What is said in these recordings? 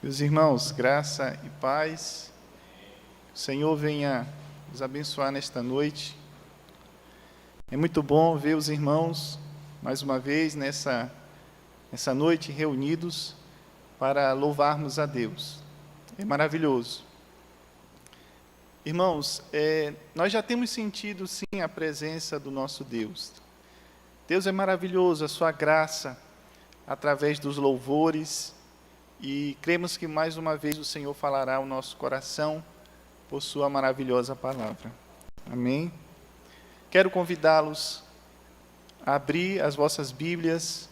Meus irmãos, graça e paz, o Senhor venha nos abençoar nesta noite. É muito bom ver os irmãos, mais uma vez, nessa noite reunidos para louvarmos a Deus. É maravilhoso. Irmãos, nós já temos sentido, sim, a presença do nosso Deus. Deus é maravilhoso, a sua graça, através dos louvores, e cremos que mais uma vez o Senhor falará ao nosso coração por sua maravilhosa palavra. Amém? Quero convidá-los a abrir as vossas Bíblias,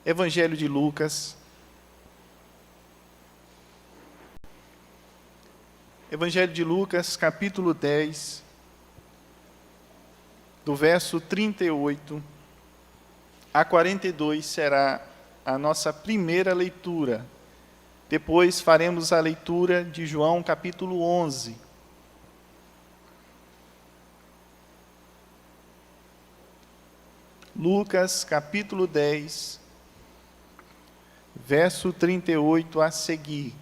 Evangelho de Lucas. Evangelho de Lucas, capítulo 10, do verso 38 a 42 será a nossa primeira leitura. Depois faremos a leitura de João, capítulo 11. Lucas, capítulo 10, verso 38 a seguir.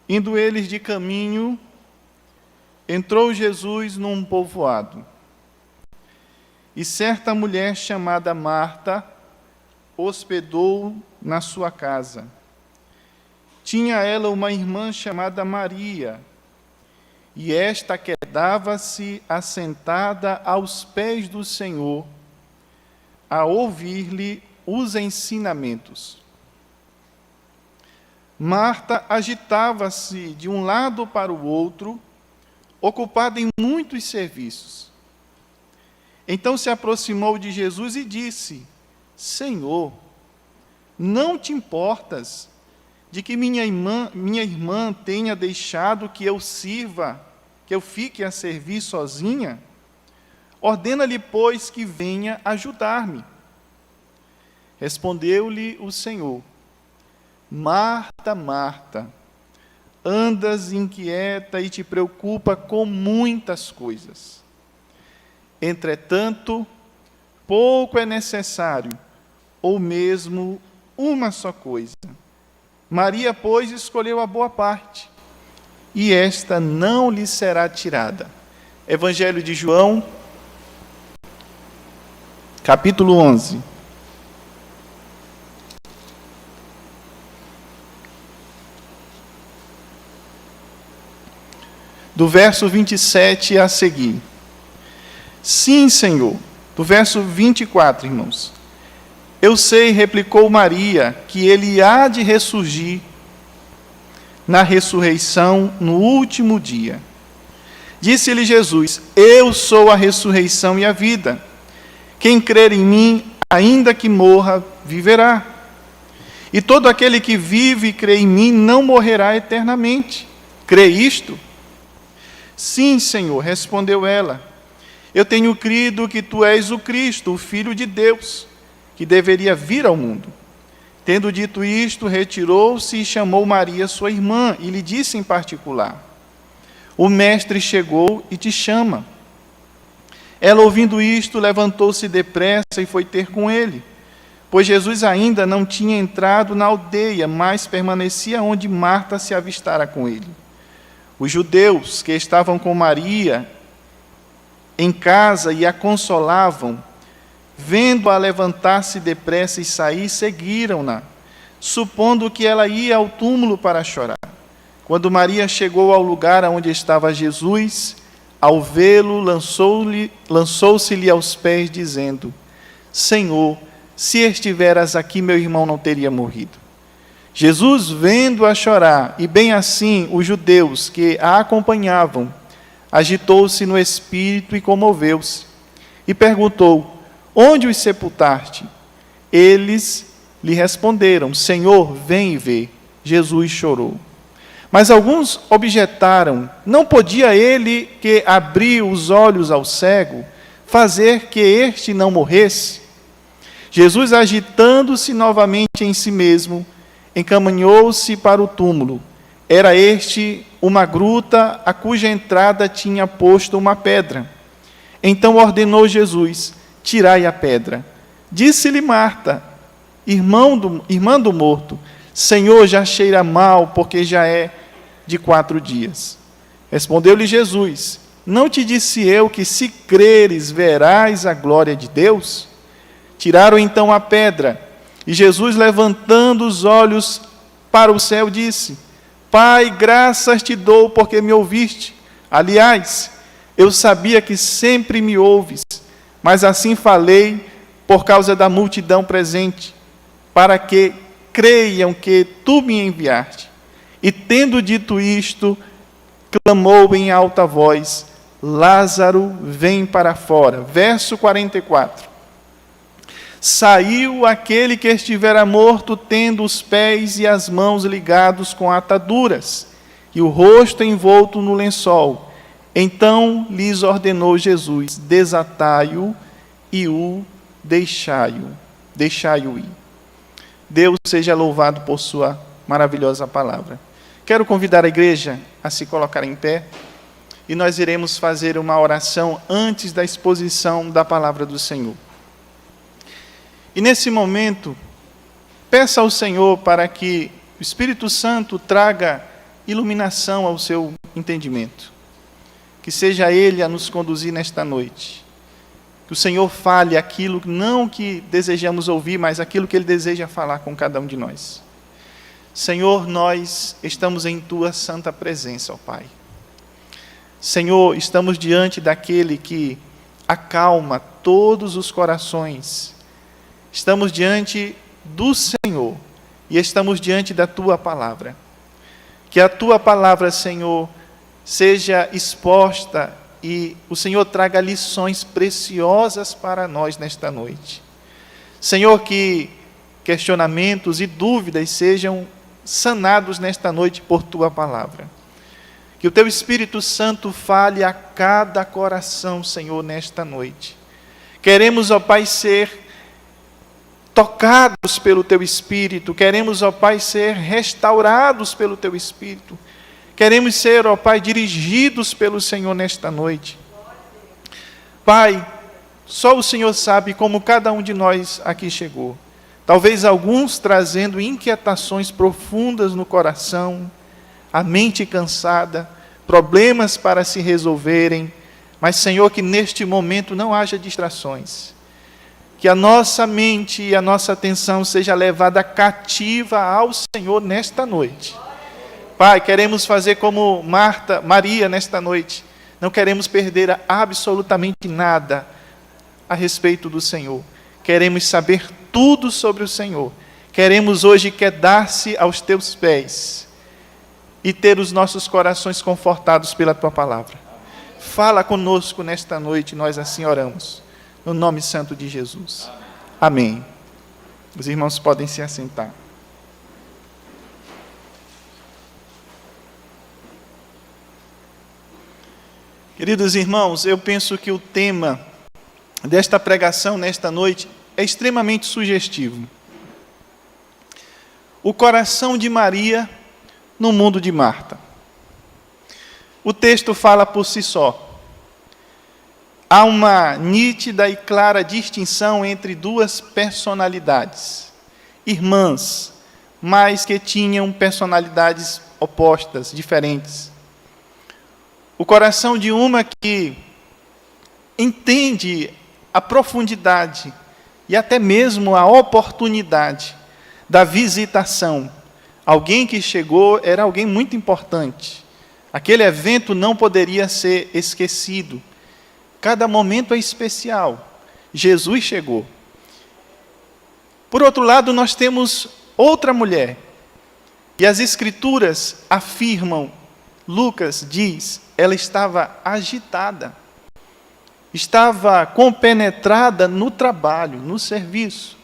Indo eles de caminho, entrou Jesus num povoado. E certa mulher chamada Marta hospedou na sua casa. Tinha ela uma irmã chamada Maria, e esta quedava-se assentada aos pés do Senhor, a ouvir-lhe os ensinamentos. Marta agitava-se de um lado para o outro, ocupada em muitos serviços. Então se aproximou de Jesus e disse: Senhor, não te importas de que minha irmã tenha deixado que eu fique a servir sozinha? Ordena-lhe, pois, que venha ajudar-me. Respondeu-lhe o Senhor: Marta, Marta, andas inquieta e te preocupa com muitas coisas. Entretanto, pouco é necessário, ou mesmo uma só coisa. Maria, pois, escolheu a boa parte, e esta não lhe será tirada. Evangelho de João, capítulo 11. Do verso 27 a seguir. Sim, Senhor. Do verso 24, irmãos. Eu sei, replicou Maria, que ele há de ressurgir na ressurreição no último dia. Disse-lhe Jesus: Eu sou a ressurreição e a vida. Quem crer em mim, ainda que morra, viverá. E todo aquele que vive e crê em mim não morrerá eternamente. Crê isto? Sim, Senhor, respondeu ela. Eu tenho crido que tu és o Cristo, o Filho de Deus, que deveria vir ao mundo. Tendo dito isto, retirou-se e chamou Maria, sua irmã, e lhe disse em particular: O Mestre chegou e te chama. Ela, ouvindo isto, levantou-se depressa e foi ter com ele, pois Jesus ainda não tinha entrado na aldeia, mas permanecia onde Marta se avistara com ele. Os judeus que estavam com Maria em casa e a consolavam, vendo-a levantar-se depressa e sair, seguiram-na, supondo que ela ia ao túmulo para chorar. Quando Maria chegou ao lugar onde estava Jesus, ao vê-lo, lançou-se-lhe aos pés, dizendo: Senhor, se estiveras aqui, meu irmão não teria morrido. Jesus, vendo-a chorar, e bem assim os judeus que a acompanhavam, agitou-se no espírito e comoveu-se, e perguntou: Onde os sepultaste? Eles lhe responderam: Senhor, vem e vê. Jesus chorou. Mas alguns objetaram: Não podia ele, que abriu os olhos ao cego, fazer que este não morresse? Jesus, agitando-se novamente em si mesmo, encaminhou-se para o túmulo. Era este uma gruta a cuja entrada tinha posto uma pedra. Então ordenou Jesus: Tirai a pedra. Disse-lhe Marta, irmã do morto: Senhor, já cheira mal, porque já é de 4 dias. Respondeu-lhe Jesus: Não te disse eu que, se creres, verás a glória de Deus? Tiraram então a pedra, e Jesus, levantando os olhos para o céu, disse: Pai, graças te dou porque me ouviste. Aliás, eu sabia que sempre me ouves, mas assim falei por causa da multidão presente, para que creiam que tu me enviaste. E tendo dito isto, clamou em alta voz: Lázaro, vem para fora. Verso 44. Saiu aquele que estivera morto, tendo os pés e as mãos ligados com ataduras, e o rosto envolto no lençol. Então lhes ordenou Jesus: desatai-o e o deixai-o ir. Deus seja louvado por sua maravilhosa palavra. Quero convidar a igreja a se colocar em pé, e nós iremos fazer uma oração antes da exposição da palavra do Senhor. E nesse momento, peça ao Senhor para que o Espírito Santo traga iluminação ao seu entendimento. Que seja Ele a nos conduzir nesta noite. Que o Senhor fale aquilo não que desejamos ouvir, mas aquilo que Ele deseja falar com cada um de nós. Senhor, nós estamos em Tua santa presença, ó Pai. Senhor, estamos diante daquele que acalma todos os corações. Estamos diante do Senhor e estamos diante da Tua palavra. Que a Tua palavra, Senhor, seja exposta e o Senhor traga lições preciosas para nós nesta noite. Senhor, que questionamentos e dúvidas sejam sanados nesta noite por Tua palavra. Que o Teu Espírito Santo fale a cada coração, Senhor, nesta noite. Queremos, ó Pai, ser tocados pelo Teu Espírito. Queremos, ó Pai, ser restaurados pelo Teu Espírito. Queremos ser, ó Pai, dirigidos pelo Senhor nesta noite. Pai, só o Senhor sabe como cada um de nós aqui chegou. Talvez alguns trazendo inquietações profundas no coração, a mente cansada, problemas para se resolverem. Mas, Senhor, que neste momento não haja distrações. Que a nossa mente e a nossa atenção seja levada cativa ao Senhor nesta noite. Pai, queremos fazer como Maria nesta noite. Não queremos perder absolutamente nada a respeito do Senhor. Queremos saber tudo sobre o Senhor. Queremos hoje quedar-se aos Teus pés e ter os nossos corações confortados pela Tua palavra. Fala conosco nesta noite, nós assim oramos. No nome santo de Jesus. Amém. Os irmãos podem se assentar. Queridos irmãos, eu penso que o tema desta pregação nesta noite é extremamente sugestivo. O coração de Maria no mundo de Marta. O texto fala por si só. Há uma nítida e clara distinção entre duas personalidades, irmãs, mas que tinham personalidades opostas, diferentes. O coração de uma que entende a profundidade e até mesmo a oportunidade da visitação. Alguém que chegou era alguém muito importante. Aquele evento não poderia ser esquecido. Cada momento é especial. Jesus chegou. Por outro lado, nós temos outra mulher. E as Escrituras afirmam, Lucas diz, ela estava agitada. Estava compenetrada no trabalho, no serviço.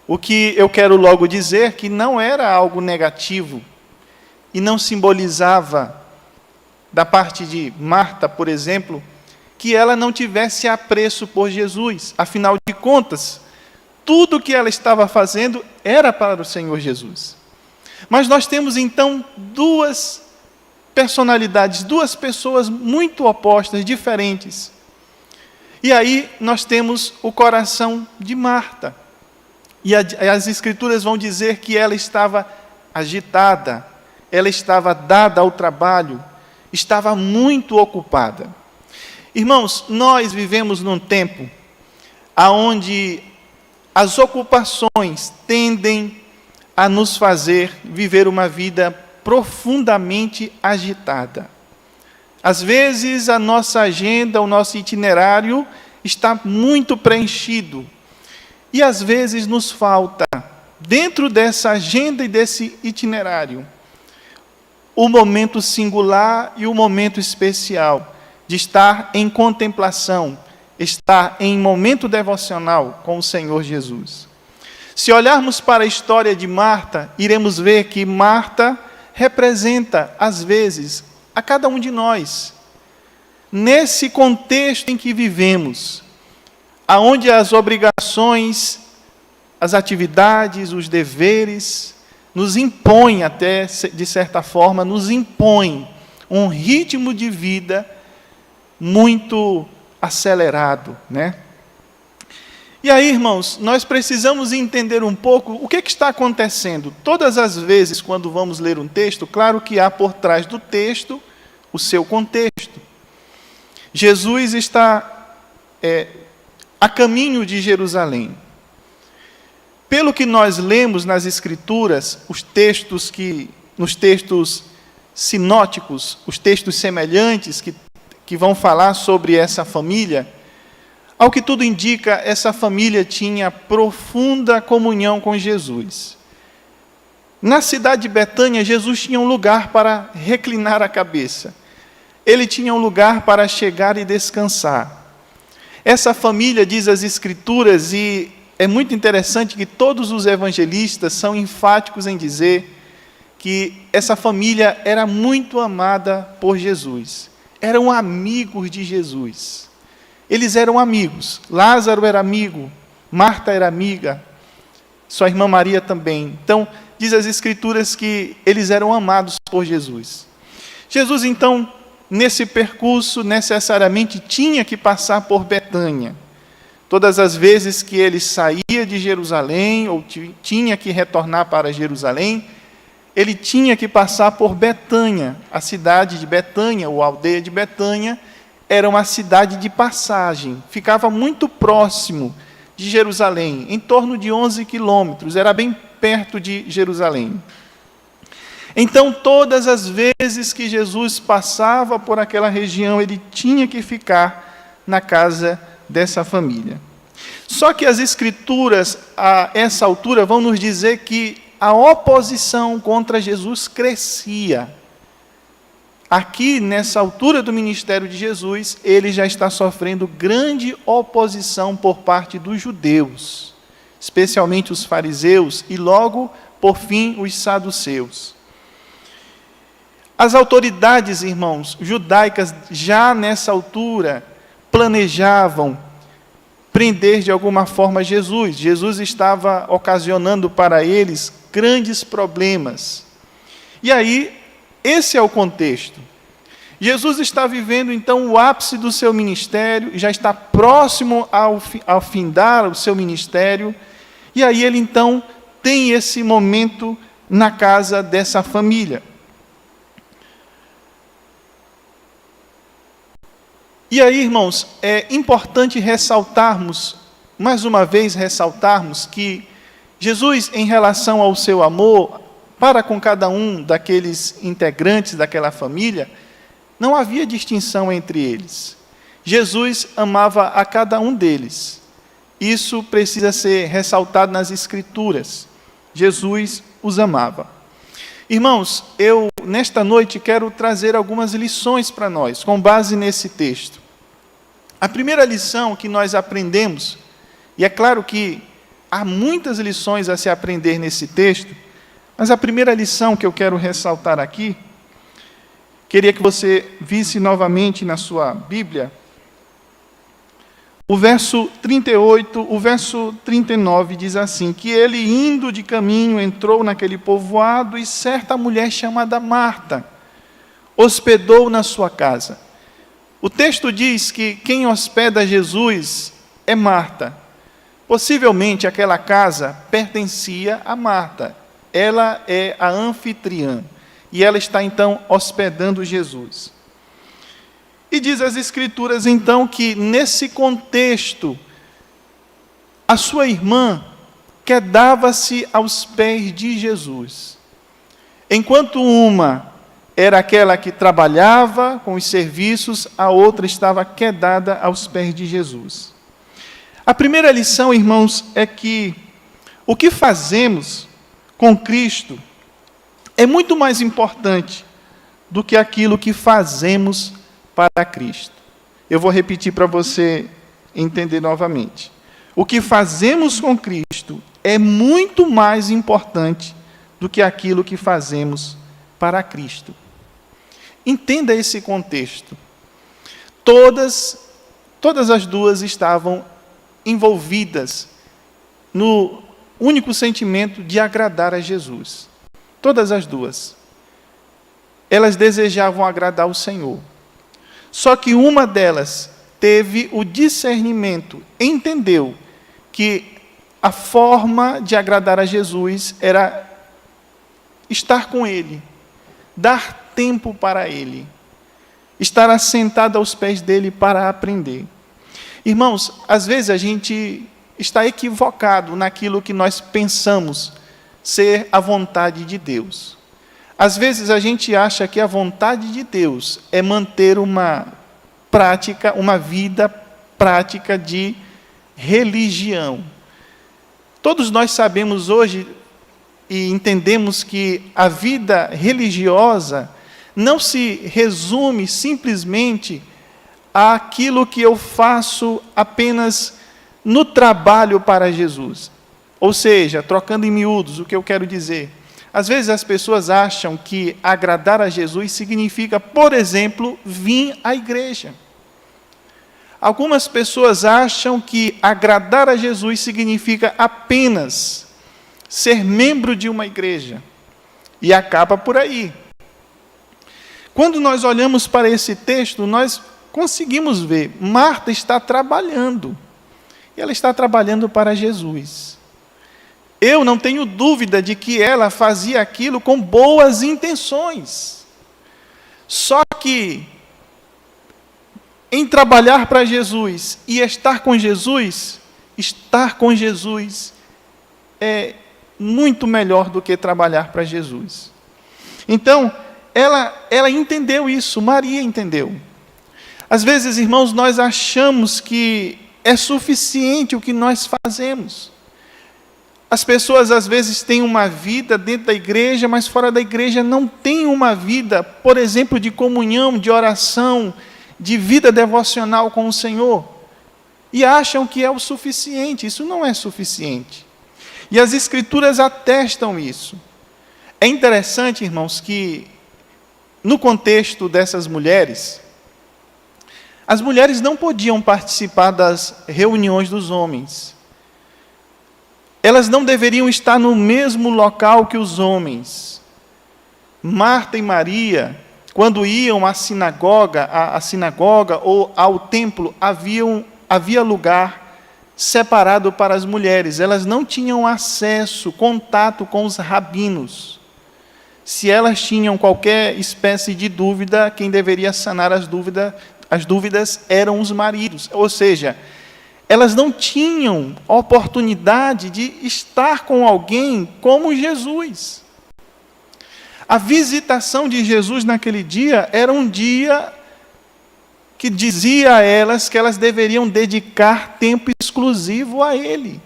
O que eu quero logo dizer que não era algo negativo e não simbolizava, da parte de Marta, por exemplo, que ela não tivesse apreço por Jesus. Afinal de contas, tudo o que ela estava fazendo era para o Senhor Jesus. Mas nós temos então duas personalidades, duas pessoas muito opostas, diferentes. E aí nós temos o coração de Marta. E as Escrituras vão dizer que ela estava agitada, ela estava dada ao trabalho, estava muito ocupada. Irmãos, nós vivemos num tempo onde as ocupações tendem a nos fazer viver uma vida profundamente agitada. Às vezes a nossa agenda, o nosso itinerário está muito preenchido. E às vezes nos falta, dentro dessa agenda e desse itinerário, o momento singular e o momento especial de estar em contemplação, estar em momento devocional com o Senhor Jesus. Se olharmos para a história de Marta, iremos ver que Marta representa, às vezes, a cada um de nós. Nesse contexto em que vivemos, aonde as obrigações, as atividades, os deveres, nos impõem até, de certa forma, nos impõem um ritmo de vida muito acelerado, né? E aí, irmãos, nós precisamos entender um pouco o que está acontecendo. Todas as vezes, quando vamos ler um texto, claro que há por trás do texto o seu contexto. Jesus está a caminho de Jerusalém. Pelo que nós lemos nas Escrituras, nos textos sinóticos, os textos semelhantes que vão falar sobre essa família, ao que tudo indica, essa família tinha profunda comunhão com Jesus. Na cidade de Betânia, Jesus tinha um lugar para reclinar a cabeça. Ele tinha um lugar para chegar e descansar. Essa família, diz as Escrituras, e é muito interessante que todos os evangelistas são enfáticos em dizer que essa família era muito amada por Jesus. Eram amigos de Jesus. Eles eram amigos. Lázaro era amigo, Marta era amiga, sua irmã Maria também. Então, diz as Escrituras que eles eram amados por Jesus. Jesus, então, nesse percurso, necessariamente tinha que passar por Betânia. Todas as vezes que ele saía de Jerusalém, ou tinha que retornar para Jerusalém, ele tinha que passar por Betânia. A cidade de Betânia, ou a aldeia de Betânia, era uma cidade de passagem, ficava muito próximo de Jerusalém, em torno de 11 quilômetros, era bem perto de Jerusalém. Então, todas as vezes que Jesus passava por aquela região, ele tinha que ficar na casa dessa família. Só que as Escrituras, a essa altura, vão nos dizer que a oposição contra Jesus crescia. Aqui, nessa altura do ministério de Jesus, ele já está sofrendo grande oposição por parte dos judeus, especialmente os fariseus e, logo, por fim, os saduceus. As autoridades, irmãos, judaicas, já nessa altura, planejavam prender de alguma forma Jesus. Jesus estava ocasionando para eles grandes problemas. E aí, esse é o contexto. Jesus está vivendo, então, o ápice do seu ministério, já está próximo ao findar o seu ministério, e aí ele, então, tem esse momento na casa dessa família. E aí, irmãos, é importante ressaltarmos, mais uma vez ressaltarmos, que Jesus, em relação ao seu amor para com cada um daqueles integrantes daquela família, não havia distinção entre eles. Jesus amava a cada um deles. Isso precisa ser ressaltado nas Escrituras. Jesus os amava. Irmãos, eu, nesta noite, quero trazer algumas lições para nós, com base nesse texto. A primeira lição que nós aprendemos, e é claro que há muitas lições a se aprender nesse texto, mas a primeira lição que eu quero ressaltar aqui, queria que você visse novamente na sua Bíblia, o verso 38, o verso 39 diz assim, que ele indo de caminho entrou naquele povoado e certa mulher chamada Marta hospedou na sua casa. O texto diz que quem hospeda Jesus é Marta. Possivelmente aquela casa pertencia a Marta. Ela é a anfitriã. E ela está então hospedando Jesus. E diz as Escrituras então que nesse contexto, a sua irmã quedava-se aos pés de Jesus. Enquanto uma era aquela que trabalhava com os serviços, a outra estava quedada aos pés de Jesus. A primeira lição, irmãos, é que o que fazemos com Cristo é muito mais importante do que aquilo que fazemos para Cristo. Eu vou repetir para você entender novamente. O que fazemos com Cristo é muito mais importante do que aquilo que fazemos para Cristo. Entenda esse contexto. Todas as duas estavam envolvidas no único sentimento de agradar a Jesus. Todas as duas. Elas desejavam agradar o Senhor. Só que uma delas teve o discernimento, entendeu que a forma de agradar a Jesus era estar com Ele, dar tempo para Ele, estar assentado aos pés dEle para aprender. Irmãos, às vezes a gente está equivocado naquilo que nós pensamos ser a vontade de Deus. Às vezes a gente acha que a vontade de Deus é manter uma vida prática de religião. Todos nós sabemos hoje e entendemos que a vida religiosa não se resume simplesmente àquilo que eu faço apenas no trabalho para Jesus. Ou seja, trocando em miúdos, o que eu quero dizer? Às vezes as pessoas acham que agradar a Jesus significa, por exemplo, vir à igreja. Algumas pessoas acham que agradar a Jesus significa apenas ser membro de uma igreja. E acaba por aí. Quando nós olhamos para esse texto, nós conseguimos ver, Marta está trabalhando. E ela está trabalhando para Jesus. Eu não tenho dúvida de que ela fazia aquilo com boas intenções. Só que, em trabalhar para Jesus e estar com Jesus é muito melhor do que trabalhar para Jesus. Então, ela entendeu isso, Maria entendeu. Às vezes, irmãos, nós achamos que é suficiente o que nós fazemos. As pessoas, às vezes, têm uma vida dentro da igreja, mas fora da igreja não têm uma vida, por exemplo, de comunhão, de oração, de vida devocional com o Senhor. E acham que é o suficiente. Isso não é suficiente. E as Escrituras atestam isso. É interessante, irmãos, que no contexto dessas mulheres, as mulheres não podiam participar das reuniões dos homens. Elas não deveriam estar no mesmo local que os homens. Marta e Maria, quando iam à sinagoga ou ao templo, havia lugar separado para as mulheres. Elas não tinham acesso, contato com os rabinos. Se elas tinham qualquer espécie de dúvida, quem deveria sanar as dúvidas eram os maridos. Ou seja, elas não tinham oportunidade de estar com alguém como Jesus. A visitação de Jesus naquele dia era um dia que dizia a elas que elas deveriam dedicar tempo exclusivo a Ele.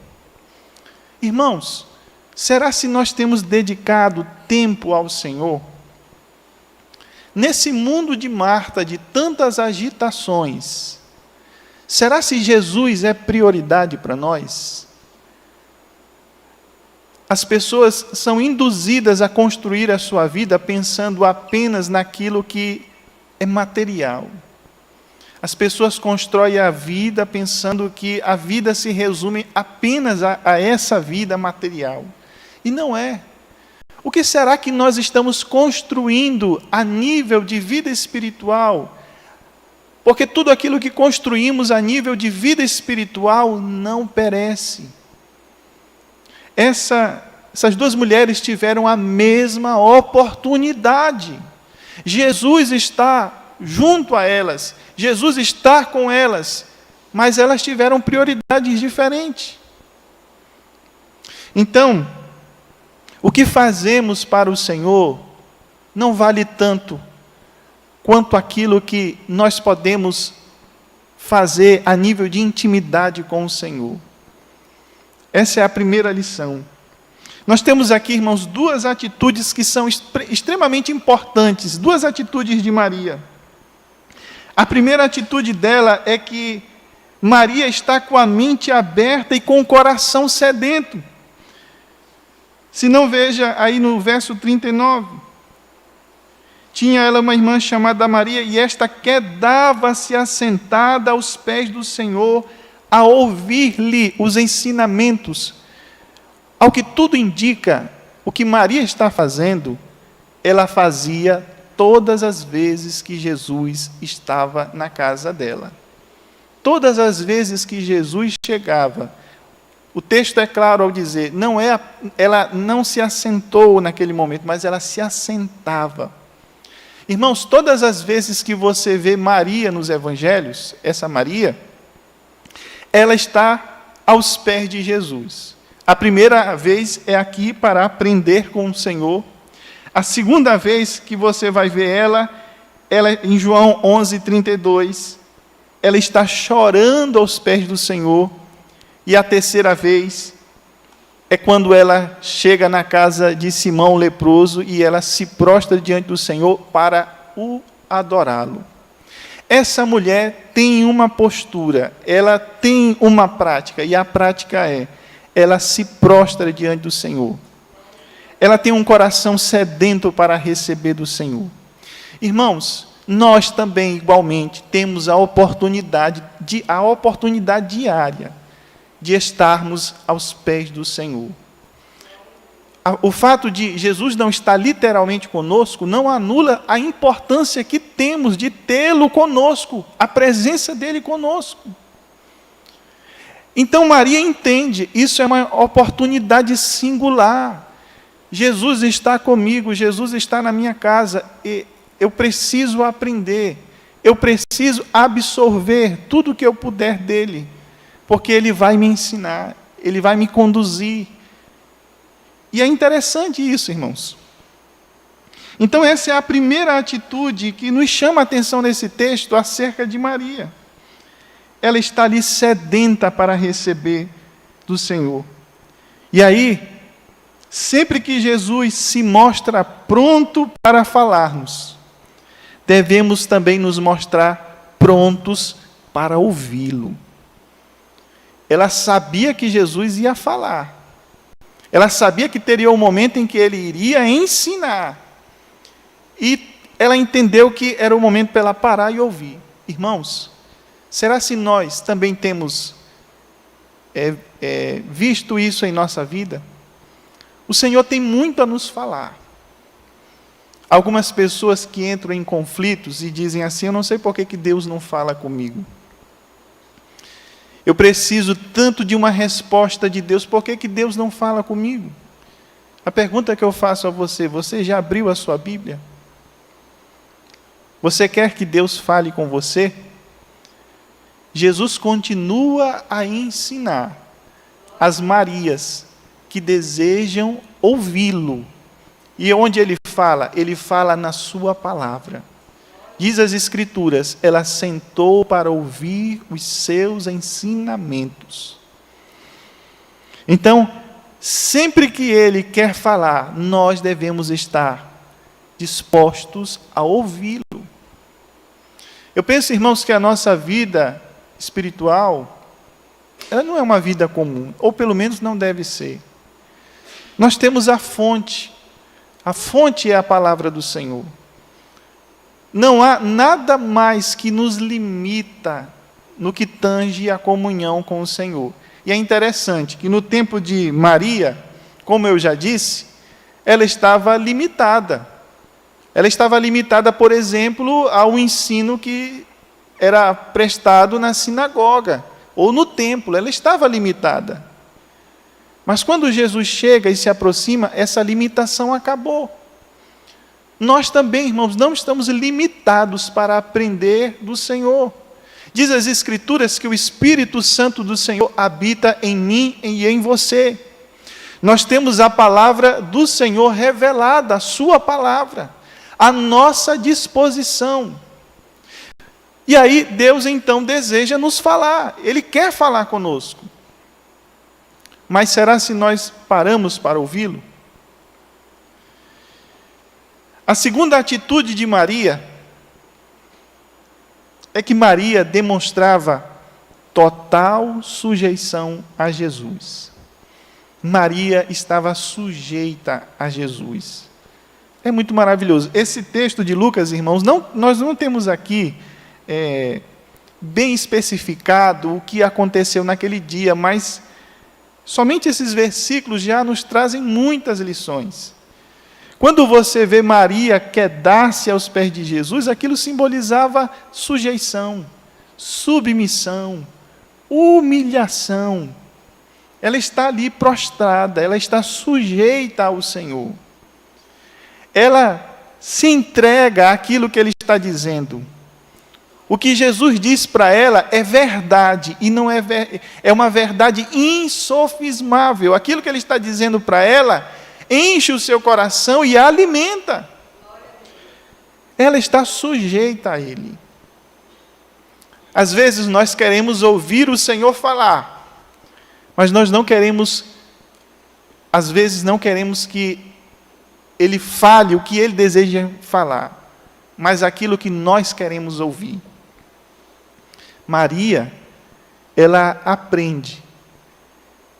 Irmãos, será se nós temos dedicado tempo ao Senhor? Nesse mundo de Marta, de tantas agitações, será se Jesus é prioridade para nós? As pessoas são induzidas a construir a sua vida pensando apenas naquilo que é material. As pessoas constroem a vida pensando que a vida se resume apenas a essa vida material. E não é. O que será que nós estamos construindo a nível de vida espiritual, porque tudo aquilo que construímos a nível de vida espiritual não perece. Essas duas mulheres tiveram a mesma oportunidade. Jesus está junto a elas, Jesus está com elas, mas elas tiveram prioridades diferentes. Então, o que fazemos para o Senhor não vale tanto quanto aquilo que nós podemos fazer a nível de intimidade com o Senhor. Essa é a primeira lição. Nós temos aqui, irmãos, duas atitudes que são extremamente importantes, duas atitudes de Maria. A primeira atitude dela é que Maria está com a mente aberta e com o coração sedento. Se não, veja aí no verso 39. Tinha ela uma irmã chamada Maria, e esta quedava-se assentada aos pés do Senhor, a ouvir-lhe os ensinamentos. Ao que tudo indica, o que Maria está fazendo, ela fazia todas as vezes que Jesus estava na casa dela. Todas as vezes que Jesus chegava, o texto é claro ao dizer, ela não se assentou naquele momento, mas ela se assentava. Irmãos, todas as vezes que você vê Maria nos evangelhos, essa Maria, ela está aos pés de Jesus. A primeira vez é aqui para aprender com o Senhor. A segunda vez que você vai ver ela em João 11:32, ela está chorando aos pés do Senhor. E a terceira vez é quando ela chega na casa de Simão o leproso e ela se prostra diante do Senhor para o adorá-lo. Essa mulher tem uma postura, ela tem uma prática, e a prática é, ela se prostra diante do Senhor. Ela tem um coração sedento para receber do Senhor. Irmãos, nós também, igualmente, temos a oportunidade diária de estarmos aos pés do Senhor. O fato de Jesus não estar literalmente conosco não anula a importância que temos de tê-lo conosco, a presença dele conosco. Então Maria entende, isso é uma oportunidade singular. Jesus está comigo, Jesus está na minha casa, e eu preciso aprender, eu preciso absorver tudo que eu puder dele, porque ele vai me ensinar, ele vai me conduzir. E é interessante isso, irmãos. Então essa é a primeira atitude que nos chama a atenção nesse texto acerca de Maria. Ela está ali sedenta para receber do Senhor. E aí, sempre que Jesus se mostra pronto para falar-nos, devemos também nos mostrar prontos para ouvi-lo. Ela sabia que Jesus ia falar. Ela sabia que teria um momento em que ele iria ensinar. E ela entendeu que era o momento para ela parar e ouvir. Irmãos, será se nós também temos visto isso em nossa vida? O Senhor tem muito a nos falar. Algumas pessoas que entram em conflitos e dizem assim, eu não sei por que Deus não fala comigo. Eu preciso tanto de uma resposta de Deus, por que Deus não fala comigo? A pergunta que eu faço a você, você já abriu a sua Bíblia? Você quer que Deus fale com você? Jesus continua a ensinar as Marias que desejam ouvi-lo. E onde ele fala na sua palavra. Diz as Escrituras, ela sentou para ouvir os seus ensinamentos. Então, sempre que ele quer falar, nós devemos estar dispostos a ouvi-lo. Eu penso, irmãos, que a nossa vida espiritual, ela não é uma vida comum, ou pelo menos não deve ser. Nós temos a fonte é a palavra do Senhor. Não há nada mais que nos limita no que tange a comunhão com o Senhor. E é interessante que no tempo de Maria, como eu já disse, ela estava limitada. Ela estava limitada, por exemplo, ao ensino que era prestado na sinagoga ou no templo, ela estava limitada. Mas quando Jesus chega e se aproxima, essa limitação acabou. Nós também, irmãos, não estamos limitados para aprender do Senhor. Diz as Escrituras que o Espírito Santo do Senhor habita em mim e em você. Nós temos a palavra do Senhor revelada, a sua palavra, à nossa disposição. E aí Deus então deseja nos falar, Ele quer falar conosco. Mas será se nós paramos para ouvi-lo? A segunda atitude de Maria é que Maria demonstrava total sujeição a Jesus. Maria estava sujeita a Jesus. É muito maravilhoso. Esse texto de Lucas, irmãos, nós não temos aqui bem especificado o que aconteceu naquele dia, mas somente esses versículos já nos trazem muitas lições. Quando você vê Maria quedar-se aos pés de Jesus, aquilo simbolizava sujeição, submissão, humilhação. Ela está ali prostrada, ela está sujeita ao Senhor. Ela se entrega àquilo que Ele está dizendo. O que Jesus diz para ela é verdade, e não é uma verdade insofismável. Aquilo que Ele está dizendo para ela enche o seu coração e a alimenta. Ela está sujeita a Ele. Às vezes nós queremos ouvir o Senhor falar, mas nós não queremos, às vezes não queremos que Ele fale o que Ele deseja falar, mas aquilo que nós queremos ouvir. Maria, ela aprende,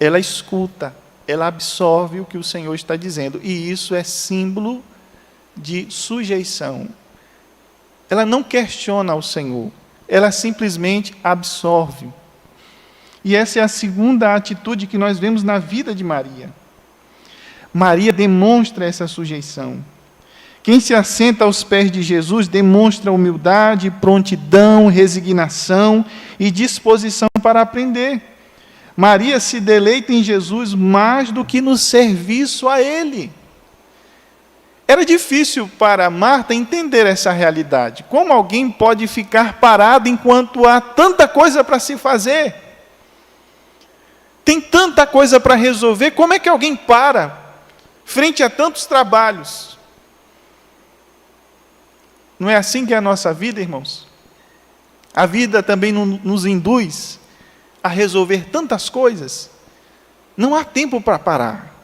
ela escuta, ela absorve o que o Senhor está dizendo, e isso é símbolo de sujeição. Ela não questiona o Senhor, ela simplesmente absorve. E essa é a segunda atitude que nós vemos na vida de Maria. Maria demonstra essa sujeição. Quem se assenta aos pés de Jesus demonstra humildade, prontidão, resignação e disposição para aprender. Maria se deleita em Jesus mais do que no serviço a Ele. Era difícil para Marta entender essa realidade. Como alguém pode ficar parado enquanto há tanta coisa para se fazer? Tem tanta coisa para resolver, como é que alguém para frente a tantos trabalhos? Não é assim que é a nossa vida, irmãos? A vida também nos induz a resolver tantas coisas. Não há tempo para parar.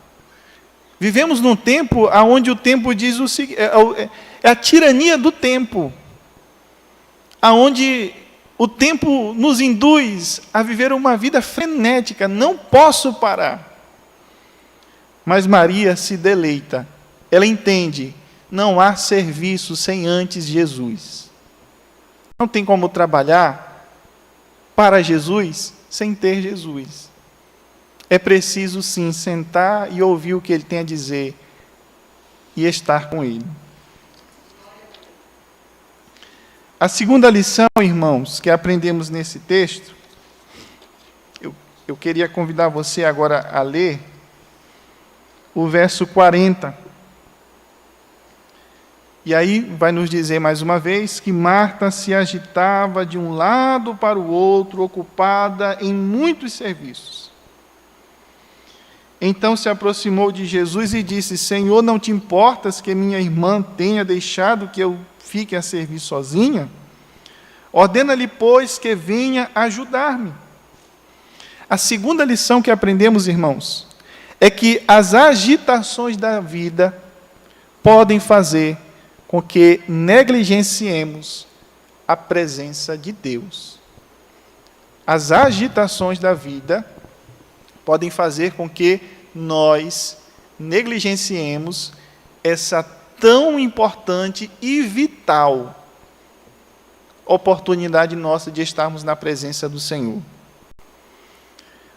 Vivemos num tempo onde o tempo diz o seguinte, é a tirania do tempo, aonde o tempo nos induz a viver uma vida frenética. Não posso parar. Mas Maria se deleita. Ela entende, não há serviço sem antes Jesus. Não tem como trabalhar para Jesus sem ter Jesus. É preciso, sim, sentar e ouvir o que Ele tem a dizer e estar com Ele. A segunda lição, irmãos, que aprendemos nesse texto, eu queria convidar você agora a ler o verso 40. E aí vai nos dizer mais uma vez que Marta se agitava de um lado para o outro, ocupada em muitos serviços. Então se aproximou de Jesus e disse: Senhor, não te importas que minha irmã tenha deixado que eu fique a servir sozinha? Ordena-lhe, pois, que venha ajudar-me. A segunda lição que aprendemos, irmãos, é que as agitações da vida podem fazer com que negligenciemos a presença de Deus. As agitações da vida podem fazer com que nós negligenciemos essa tão importante e vital oportunidade nossa de estarmos na presença do Senhor.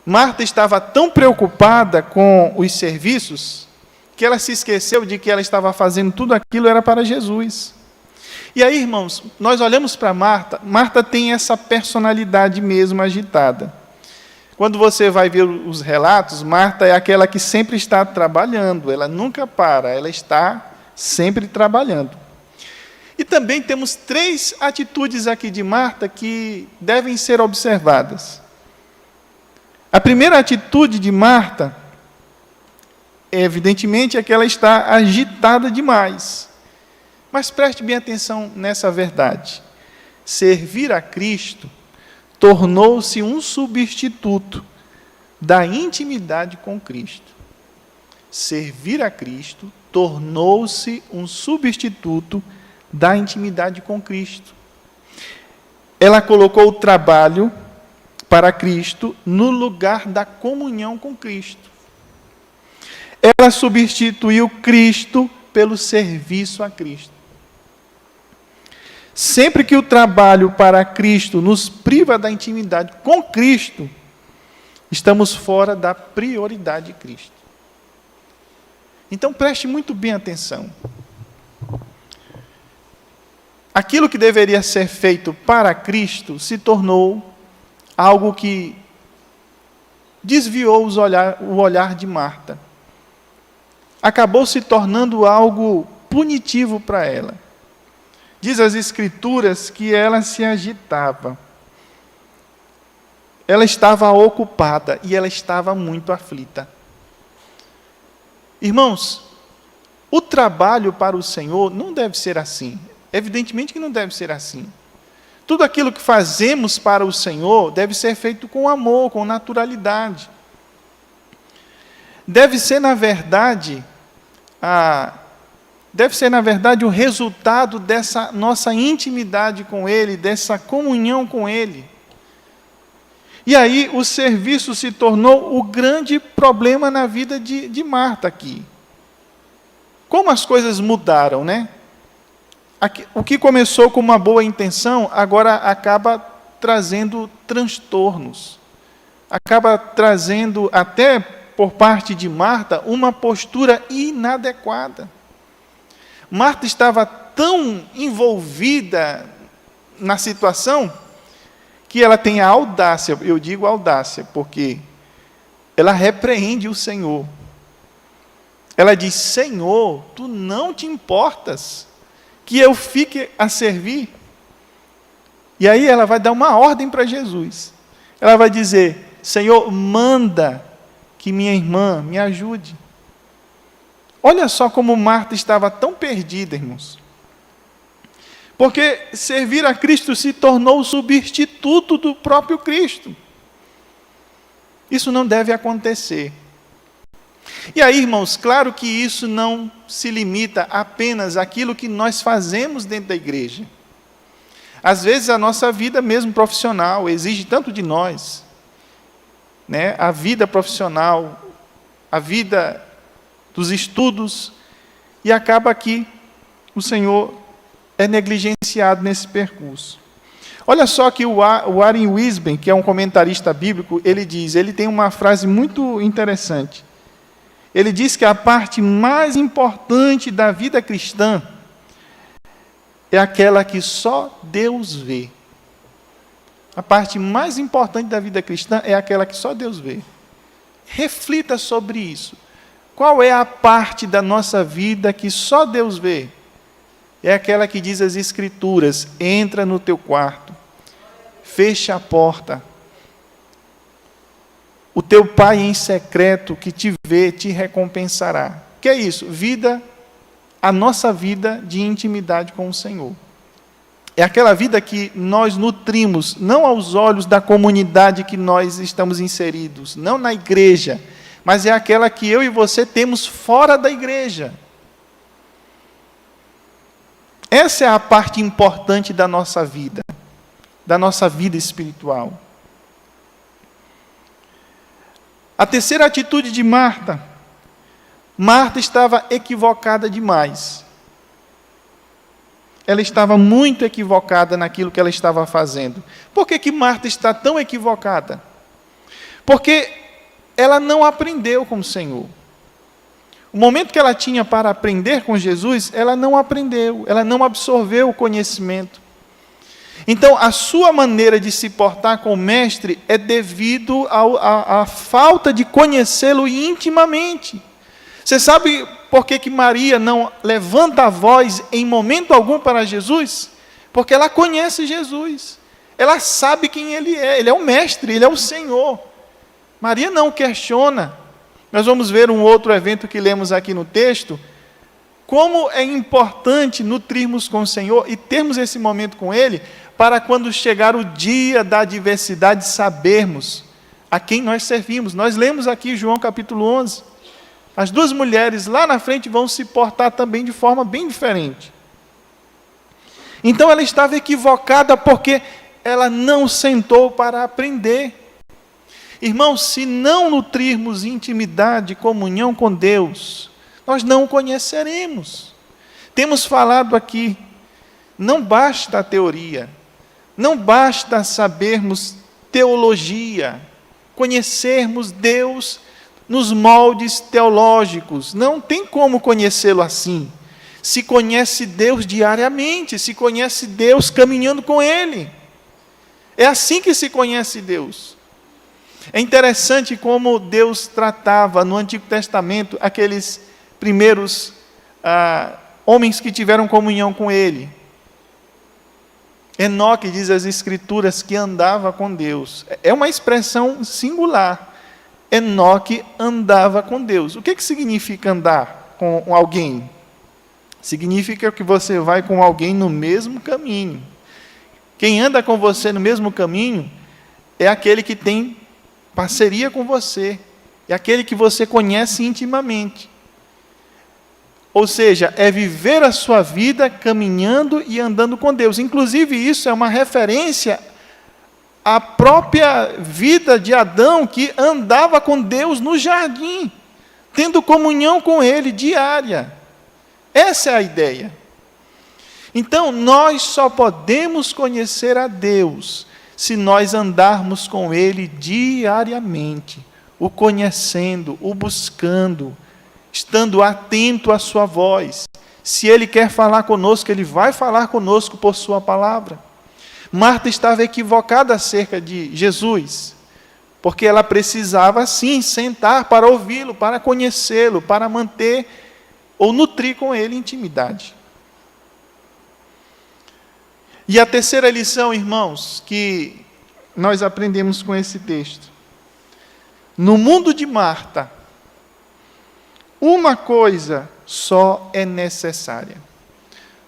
Marta estava tão preocupada com os serviços que ela se esqueceu de que ela estava fazendo tudo aquilo era para Jesus. E aí, irmãos, nós olhamos para Marta, Marta tem essa personalidade mesmo agitada. Quando você vai ver os relatos, Marta é aquela que sempre está trabalhando, ela nunca para, ela está sempre trabalhando. E também temos 3 atitudes aqui de Marta que devem ser observadas. A primeira atitude de Marta, evidentemente, é que ela está agitada demais. Mas preste bem atenção nessa verdade. Servir a Cristo tornou-se um substituto da intimidade com Cristo. Servir a Cristo tornou-se um substituto da intimidade com Cristo. Ela colocou o trabalho para Cristo no lugar da comunhão com Cristo. Ela substituiu Cristo pelo serviço a Cristo. Sempre que o trabalho para Cristo nos priva da intimidade com Cristo, estamos fora da prioridade de Cristo. Então preste muito bem atenção. Aquilo que deveria ser feito para Cristo se tornou algo que desviou o olhar de Marta. Acabou se tornando algo punitivo para ela. Diz as Escrituras que ela se agitava. Ela estava ocupada e ela estava muito aflita. Irmãos, o trabalho para o Senhor não deve ser assim. Evidentemente que não deve ser assim. Tudo aquilo que fazemos para o Senhor deve ser feito com amor, com naturalidade. Deve ser, na verdade, o resultado dessa nossa intimidade com Ele, dessa comunhão com Ele. E aí o serviço se tornou o grande problema na vida de Marta aqui. Como as coisas mudaram, né? O que começou com uma boa intenção, agora acaba trazendo transtornos. Acaba trazendo, até por parte de Marta, uma postura inadequada. Marta estava tão envolvida na situação que ela tem a audácia, eu digo audácia, porque ela repreende o Senhor. Ela diz: Senhor, tu não te importas que eu fique a servir? E aí ela vai dar uma ordem para Jesus. Ela vai dizer: Senhor, manda que minha irmã me ajude. Olha só como Marta estava tão perdida, irmãos. Porque servir a Cristo se tornou o substituto do próprio Cristo. Isso não deve acontecer. E aí, irmãos, claro que isso não se limita apenas àquilo que nós fazemos dentro da igreja. Às vezes a nossa vida mesmo profissional exige tanto de nós, né? A vida profissional, a vida dos estudos, e acaba que o Senhor é negligenciado nesse percurso. Olha só que o Warren Wisben, que é um comentarista bíblico, ele tem uma frase muito interessante. Ele diz que a parte mais importante da vida cristã é aquela que só Deus vê. A parte mais importante da vida cristã é aquela que só Deus vê. Reflita sobre isso. Qual é a parte da nossa vida que só Deus vê? É aquela que diz as Escrituras: entra no teu quarto, fecha a porta. O teu Pai em secreto que te vê, te recompensará. O que é isso? A nossa vida de intimidade com o Senhor. É aquela vida que nós nutrimos, não aos olhos da comunidade que nós estamos inseridos, não na igreja, mas é aquela que eu e você temos fora da igreja. Essa é a parte importante da nossa vida espiritual. A terceira atitude de Marta. Marta estava equivocada demais. Ela estava muito equivocada naquilo que ela estava fazendo. Por que Marta está tão equivocada? Porque ela não aprendeu com o Senhor. O momento que ela tinha para aprender com Jesus, ela não aprendeu, ela não absorveu o conhecimento. Então, a sua maneira de se portar com o mestre é devido à falta de conhecê-lo intimamente. Você sabe por que Maria não levanta a voz em momento algum para Jesus? Porque ela conhece Jesus. Ela sabe quem Ele é o mestre, Ele é o Senhor. Maria não questiona. Nós vamos ver um outro evento que lemos aqui no texto, como é importante nutrirmos com o Senhor e termos esse momento com Ele, para quando chegar o dia da adversidade, sabermos a quem nós servimos. Nós lemos aqui João capítulo 11. As duas mulheres lá na frente vão se portar também de forma bem diferente. Então ela estava equivocada porque ela não sentou para aprender. Irmãos, se não nutrirmos intimidade, comunhão com Deus, nós não o conheceremos. Temos falado aqui, não basta a teoria, não basta sabermos teologia, conhecermos Deus nos moldes teológicos. Não tem como conhecê-lo assim. Se conhece Deus diariamente, se conhece Deus caminhando com Ele. É assim que se conhece Deus. É interessante como Deus tratava no Antigo Testamento aqueles primeiros homens que tiveram comunhão com Ele. Enoque, diz as Escrituras, que andava com Deus. É uma expressão singular. Enoque andava com Deus. O que significa andar com alguém? Significa que você vai com alguém no mesmo caminho. Quem anda com você no mesmo caminho é aquele que tem parceria com você, é aquele que você conhece intimamente. Ou seja, é viver a sua vida caminhando e andando com Deus. Inclusive, isso é uma referência à própria vida de Adão, que andava com Deus no jardim, tendo comunhão com Ele diária. Essa é a ideia. Então, nós só podemos conhecer a Deus se nós andarmos com Ele diariamente, o conhecendo, o buscando, estando atento à sua voz. Se Ele quer falar conosco, Ele vai falar conosco por sua palavra. Marta estava equivocada acerca de Jesus, porque ela precisava sim sentar para ouvi-lo, para conhecê-lo, para manter ou nutrir com Ele intimidade. E a terceira lição, irmãos, que nós aprendemos com esse texto. No mundo de Marta, uma coisa só é necessária.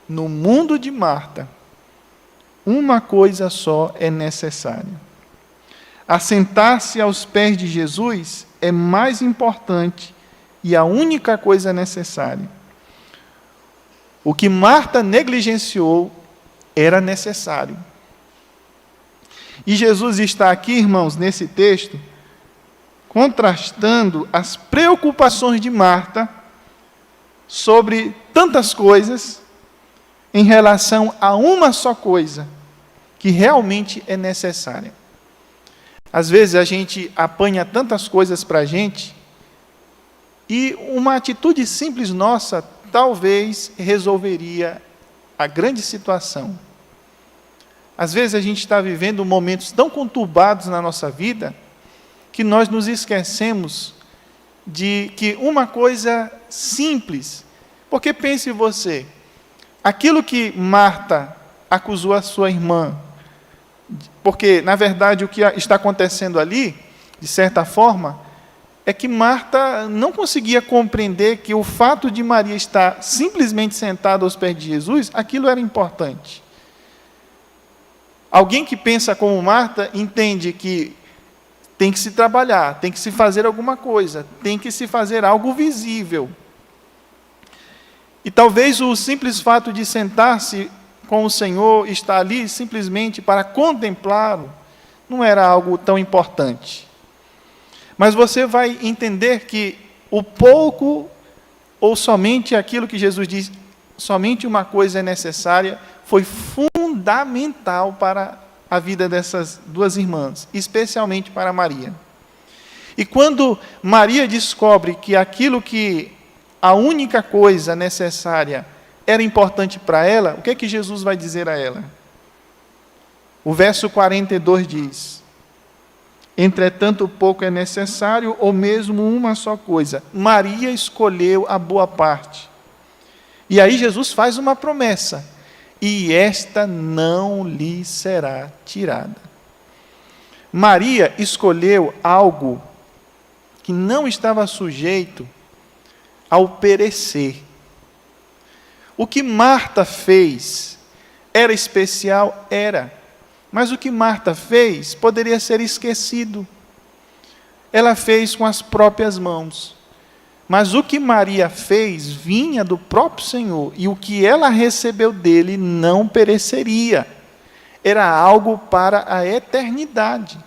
No mundo de Marta, uma coisa só é necessária. Assentar-se aos pés de Jesus é mais importante e a única coisa necessária. O que Marta negligenciou era necessário. E Jesus está aqui, irmãos, nesse texto, contrastando as preocupações de Marta sobre tantas coisas em relação a uma só coisa que realmente é necessária. Às vezes a gente apanha tantas coisas para a gente e uma atitude simples nossa talvez resolveria a grande situação. Às vezes a gente está vivendo momentos tão conturbados na nossa vida que nós nos esquecemos de que uma coisa simples, porque pense você, aquilo que Marta acusou a sua irmã, porque na verdade o que está acontecendo ali, de certa forma, é que Marta não conseguia compreender que o fato de Maria estar simplesmente sentada aos pés de Jesus, aquilo era importante. Alguém que pensa como Marta entende que tem que se trabalhar, tem que se fazer alguma coisa, tem que se fazer algo visível. E talvez o simples fato de sentar-se com o Senhor, estar ali simplesmente para contemplá-lo, não era algo tão importante. Mas você vai entender que o pouco, ou somente aquilo que Jesus diz, somente uma coisa é necessária, foi fundamental para a vida dessas duas irmãs, especialmente para Maria. E quando Maria descobre que aquilo que a única coisa necessária era importante para ela, o que é que Jesus vai dizer a ela? O verso 42 diz: entretanto, pouco é necessário, ou mesmo uma só coisa. Maria escolheu a boa parte. E aí Jesus faz uma promessa: e esta não lhe será tirada. Maria escolheu algo que não estava sujeito ao perecer. O que Marta fez era especial? Era. Mas o que Marta fez poderia ser esquecido. Ela fez com as próprias mãos. Mas o que Maria fez vinha do próprio Senhor, e o que ela recebeu dele não pereceria. Era algo para a eternidade.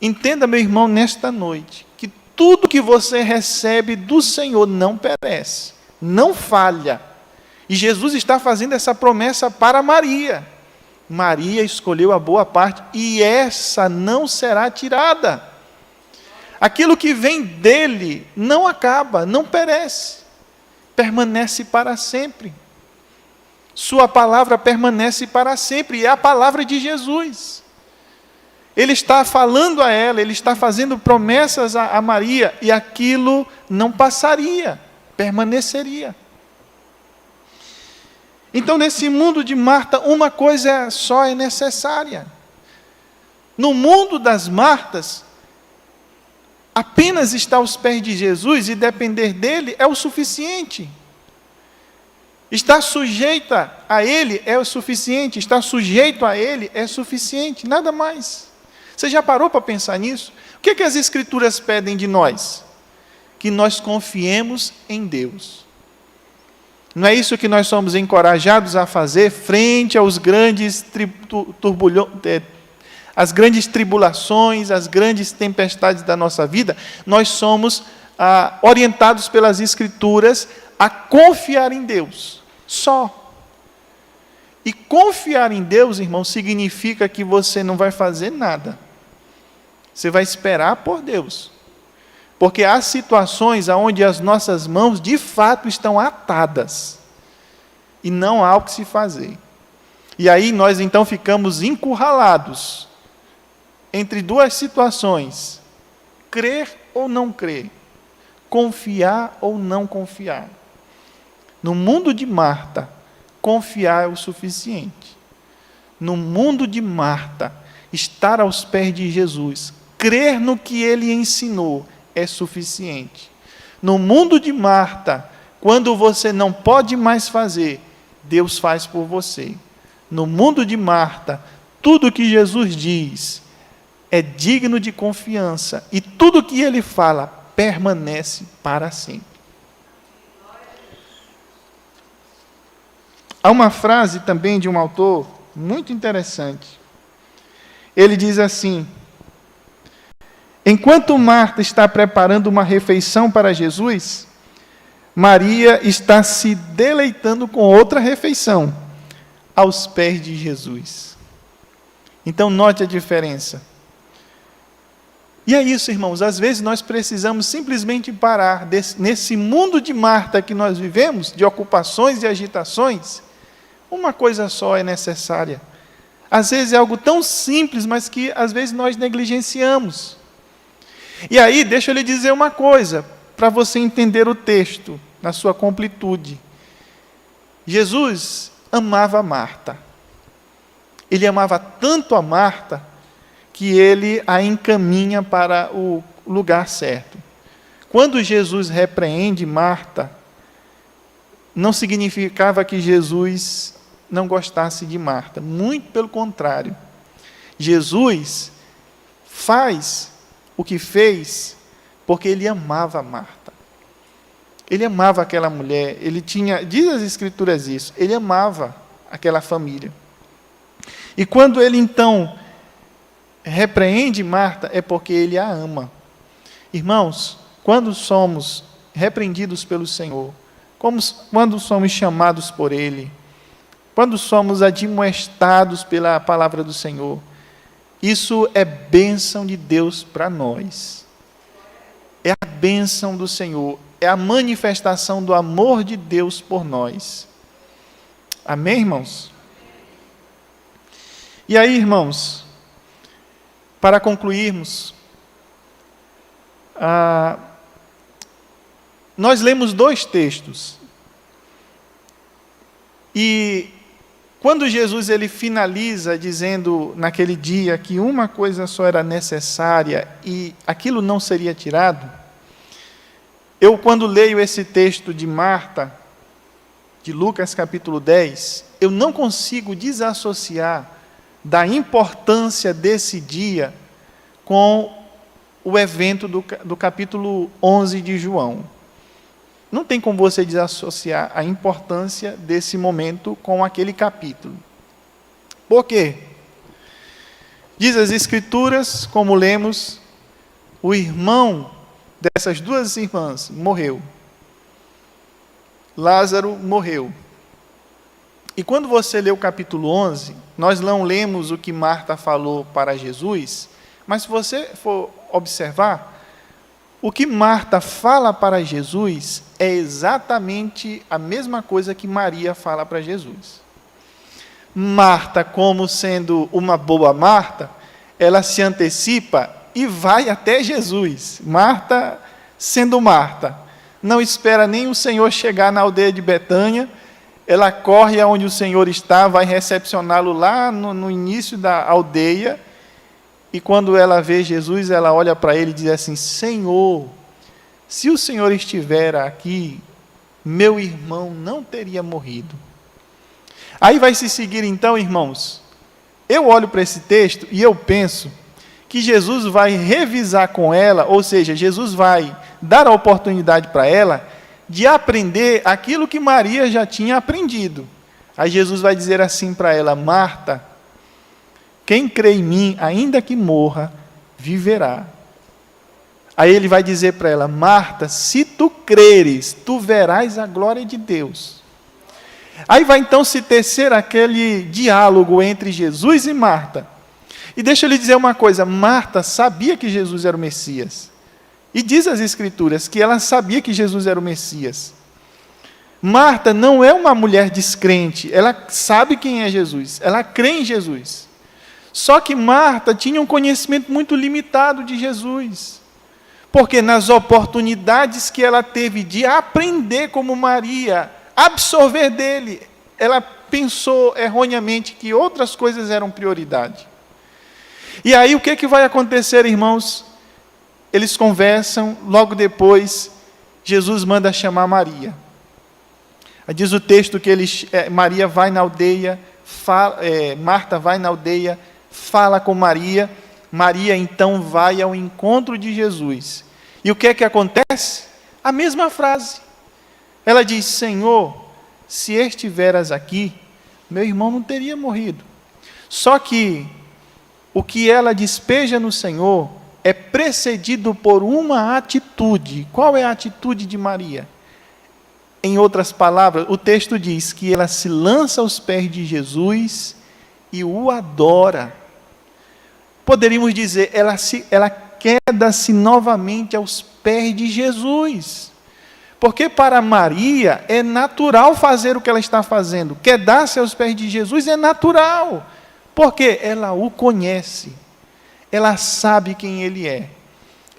Entenda, meu irmão, nesta noite, que tudo que você recebe do Senhor não perece, não falha. E Jesus está fazendo essa promessa para Maria. Maria escolheu a boa parte, e essa não será tirada. Aquilo que vem dele não acaba, não perece, permanece para sempre. Sua palavra permanece para sempre, e é a palavra de Jesus. Ele está falando a ela, ele está fazendo promessas a Maria, e aquilo não passaria, permaneceria. Então, nesse mundo de Marta, uma coisa só é necessária. No mundo das Martas, apenas estar aos pés de Jesus e depender dele é o suficiente. Estar sujeita a ele é o suficiente, estar sujeito a ele é suficiente, nada mais. Você já parou para pensar nisso? O que é que as Escrituras pedem de nós? Que nós confiemos em Deus. Não é isso que nós somos encorajados a fazer frente aos grandes as grandes tribulações, as grandes tempestades da nossa vida? Nós somos orientados pelas Escrituras a confiar em Deus, só. E confiar em Deus, irmão, significa que você não vai fazer nada. Você vai esperar por Deus. Porque há situações onde as nossas mãos, de fato, estão atadas. E não há o que se fazer. E aí nós, então, ficamos encurralados entre duas situações: crer ou não crer, confiar ou não confiar. No mundo de Marta, confiar é o suficiente. No mundo de Marta, estar aos pés de Jesus, crer no que ele ensinou, é suficiente. No mundo de Marta, quando você não pode mais fazer, Deus faz por você. No mundo de Marta, tudo que Jesus diz é digno de confiança, e tudo que ele fala permanece para sempre. Há uma frase também de um autor muito interessante. Ele diz assim: enquanto Marta está preparando uma refeição para Jesus, Maria está se deleitando com outra refeição, aos pés de Jesus. Então, note a diferença. E é isso, irmãos, às vezes nós precisamos simplesmente parar nesse mundo de Marta que nós vivemos, de ocupações e agitações. Uma coisa só é necessária. Às vezes é algo tão simples, mas que às vezes nós negligenciamos. E aí, deixa eu lhe dizer uma coisa, para você entender o texto na sua completude. Jesus amava Marta. Ele amava tanto a Marta que ele a encaminha para o lugar certo. Quando Jesus repreende Marta, não significava que Jesus não gostasse de Marta. Muito pelo contrário. Jesus faz o que fez porque ele amava Marta. Ele amava aquela mulher, ele tinha, diz as Escrituras isso, ele amava aquela família. E quando ele então repreende Marta, é porque ele a ama. Irmãos, quando somos repreendidos pelo Senhor, quando somos chamados por Ele, quando somos admoestados pela palavra do Senhor, isso é bênção de Deus para nós. É a bênção do Senhor. é a manifestação do amor de Deus por nós. Amém, irmãos? E aí, irmãos, para concluirmos, nós lemos 2 textos. E quando Jesus ele finaliza dizendo naquele dia que uma coisa só era necessária e aquilo não seria tirado, eu quando leio esse texto de Marta, de Lucas capítulo 10, eu não consigo desassociar da importância desse dia com o evento do capítulo 11 de João. Não tem como você desassociar a importância desse momento com aquele capítulo. Por quê? Diz as Escrituras, como lemos, o irmão dessas 2 irmãs morreu. Lázaro morreu. E quando você lê o capítulo 11, nós não lemos o que Marta falou para Jesus, mas se você for observar, o que Marta fala para Jesus é exatamente a mesma coisa que Maria fala para Jesus. Marta, como sendo uma boa Marta, ela se antecipa e vai até Jesus. Marta, sendo Marta, não espera nem o Senhor chegar na aldeia de Betânia, ela corre aonde o Senhor está, vai recepcioná-lo lá no início da aldeia, e quando ela vê Jesus, ela olha para ele e diz assim: Senhor, se o Senhor estiver aqui, meu irmão não teria morrido. Aí vai se seguir então, irmãos, eu olho para esse texto e eu penso que Jesus vai revisar com ela, ou seja, Jesus vai dar a oportunidade para ela de aprender aquilo que Maria já tinha aprendido. Aí Jesus vai dizer assim para ela: Marta, quem crê em mim, ainda que morra, viverá. Aí ele vai dizer para ela: Marta, se tu creres, tu verás a glória de Deus. Aí vai então se tecer aquele diálogo entre Jesus e Marta. E deixa eu lhe dizer uma coisa, Marta sabia que Jesus era o Messias. E diz as Escrituras que ela sabia que Jesus era o Messias. Marta não é uma mulher descrente, ela sabe quem é Jesus, ela crê em Jesus. Só que Marta tinha um conhecimento muito limitado de Jesus. Porque nas oportunidades que ela teve de aprender como Maria, absorver dele, ela pensou erroneamente que outras coisas eram prioridade. E aí o que vai acontecer, irmãos? Eles conversam, logo depois, Jesus manda chamar Maria. Diz o texto que Maria vai na aldeia, Marta vai na aldeia, fala com Maria, Maria então vai ao encontro de Jesus. E o que é que acontece? A mesma frase. Ela diz: Senhor, se estiveras aqui, meu irmão não teria morrido. Só que o que ela despeja no Senhor é precedido por uma atitude. Qual é a atitude de Maria? Em outras palavras, o texto diz que ela se lança aos pés de Jesus e o adora. Poderíamos dizer, ela queda-se novamente aos pés de Jesus. Porque para Maria é natural fazer o que ela está fazendo. Quedar-se aos pés de Jesus é natural. Porque ela o conhece. Ela sabe quem ele é.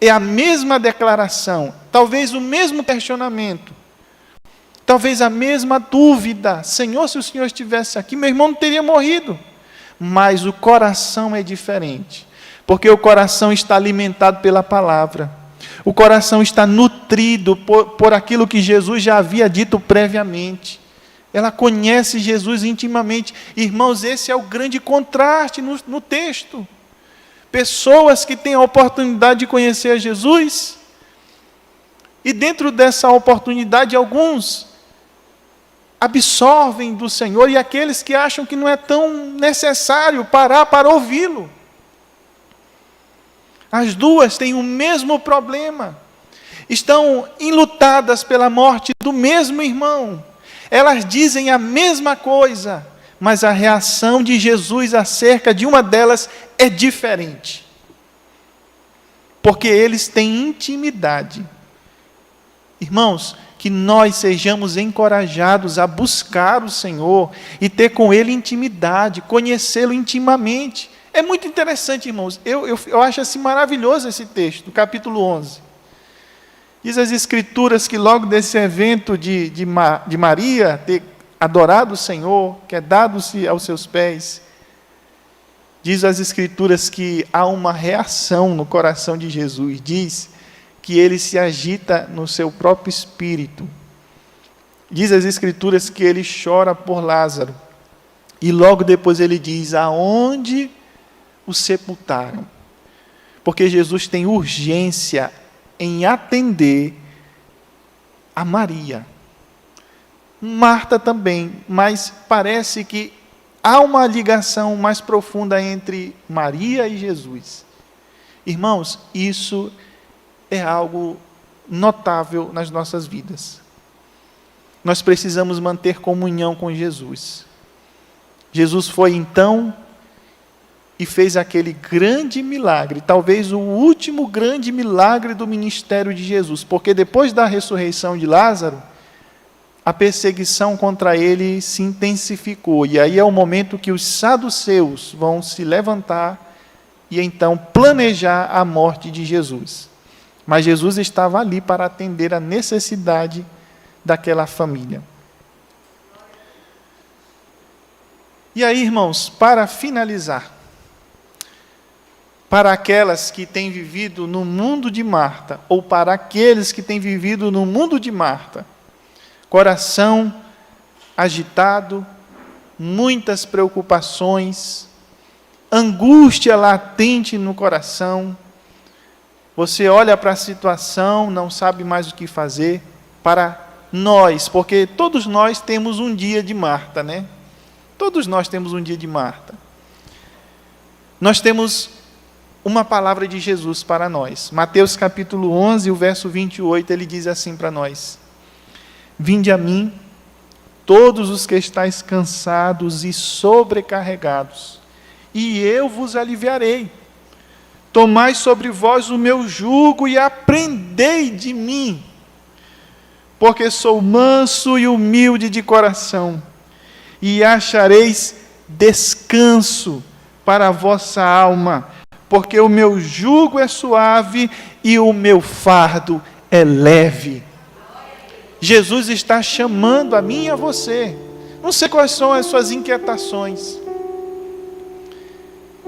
É a mesma declaração, talvez o mesmo questionamento, talvez a mesma dúvida. Senhor, se o Senhor estivesse aqui, meu irmão não teria morrido. Mas o coração é diferente, porque o coração está alimentado pela palavra. O coração está nutrido por aquilo que Jesus já havia dito previamente. Ela conhece Jesus intimamente. Irmãos, esse é o grande contraste no texto. Pessoas que têm a oportunidade de conhecer a Jesus, e dentro dessa oportunidade, alguns absorvem do Senhor, e aqueles que acham que não é tão necessário parar para ouvi-lo. As duas têm o mesmo problema, estão enlutadas pela morte do mesmo irmão, elas dizem a mesma coisa, mas a reação de Jesus acerca de uma delas é diferente. Porque eles têm intimidade. Irmãos, que nós sejamos encorajados a buscar o Senhor e ter com Ele intimidade, conhecê-lo intimamente. É muito interessante, irmãos. Eu acho assim maravilhoso esse texto, do capítulo 11. Diz as Escrituras que logo desse evento de Maria ter adorado o Senhor, quedado-se aos seus pés, diz as Escrituras que há uma reação no coração de Jesus. Diz que ele se agita no seu próprio espírito. Diz as Escrituras que ele chora por Lázaro. E logo depois ele diz, aonde o sepultaram? Porque Jesus tem urgência em atender a Maria. Marta também, mas parece que há uma ligação mais profunda entre Maria e Jesus. Irmãos, isso é algo notável nas nossas vidas. Nós precisamos manter comunhão com Jesus. Jesus foi então e fez aquele grande milagre, talvez o último grande milagre do ministério de Jesus, porque depois da ressurreição de Lázaro, a perseguição contra ele se intensificou, e aí é o momento que os saduceus vão se levantar e então planejar a morte de Jesus. Mas Jesus estava ali para atender a necessidade daquela família. E aí, irmãos, para finalizar, para aquelas que têm vivido no mundo de Marta, ou para aqueles que têm vivido no mundo de Marta, coração agitado, muitas preocupações, angústia latente no coração, você olha para a situação, não sabe mais o que fazer. Para nós, porque todos nós temos um dia de Marta, né? Todos nós temos um dia de Marta. Nós temos uma palavra de Jesus para nós. Mateus capítulo 11, o verso 28, ele diz assim para nós: vinde a mim, todos os que estáis cansados e sobrecarregados, e eu vos aliviarei. Tomai sobre vós o meu jugo e aprendei de mim, porque sou manso e humilde de coração, e achareis descanso para a vossa alma, porque o meu jugo é suave e o meu fardo é leve. Jesus está chamando a mim e a você. Não sei quais são as suas inquietações,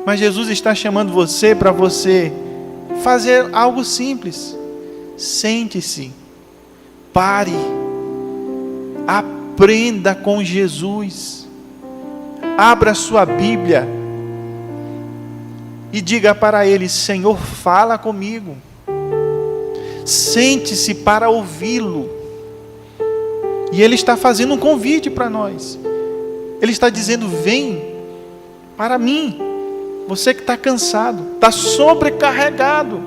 mas Jesus está chamando você para você fazer algo simples. Sente-se, pare, aprenda com Jesus, abra sua Bíblia e diga para Ele: Senhor, fala comigo. Sente-se para ouvi-lo. E Ele está fazendo um convite para nós. Ele está dizendo: vem para mim, você que está cansado, está sobrecarregado.